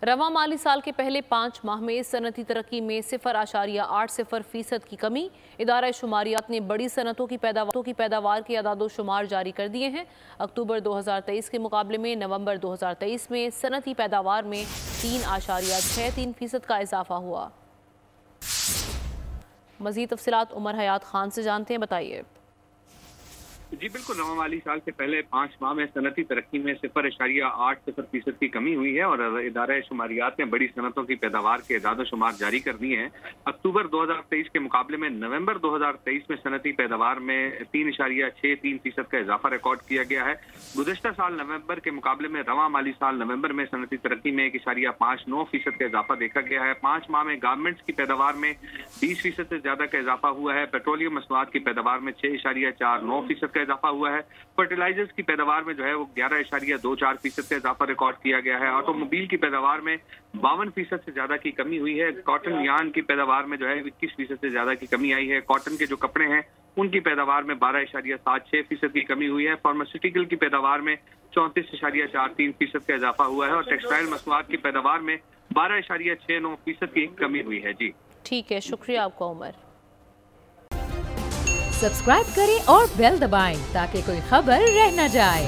रवां माली साल के पहले 5 माह में सनती तरक्की में 0.80% की कमी। इदारा शुमारियात ने बड़ी सनतों की पैदावार के अदाद-ओ-शुमार जारी कर दिए हैं। अक्टूबर 2023 के मुकाबले में नवंबर 2023 में सनती पैदावार में 3.63% का इजाफा हुआ। मज़ीद तफसीलात उमर हयात खान से जानते हैं, बताइए। जी बिल्कुल, नवा माली साल से पहले 5 माह में सनती तरक्की में 0.80% की कमी हुई है और इदारा शुमारियात ने बड़ी सनतों की पैदावार के इदाद शुमार जारी कर दिए हैं। अक्टूबर 2023 के मुकाबले में नवंबर 2023 में सनती पैदावार में 3.63% का इजाफा रिकॉर्ड किया गया है। गुज़श्ता साल नवंबर के मुकाबले में रवां माली साल नवंबर में सनती तरक्की में 1.59% का इजाफा देखा गया है। 5 माह में गारमेंट्स की पैदावार में 20% से ज्यादा का इजाफा हुआ है। पेट्रोलियम मसनूआत की पैदावार में 6.49% का इजाफा हुआ है। फर्टिलाइजर्स की पैदावार में जो है वो 11.24% का इजाफा रिकॉर्ड किया गया है। ऑटोमोबाइल की पैदावार में 52% से ज्यादा की कमी हुई है। कॉटन यार्न की पैदावार में जो है 21% से ज्यादा की कमी आई है। कॉटन के जो कपड़े हैं उनकी पैदावार में 12.76% की कमी हुई है। फार्मास्यूटिकल की पैदावार में 34.43% का इजाफा हुआ है और टेक्सटाइल मसनूआत की पैदावार में 12.69% की कमी हुई है। जी ठीक है, शुक्रिया आपका उमर। सब्सक्राइब करें और बेल दबाएं ताकि कोई खबर रह न जाए।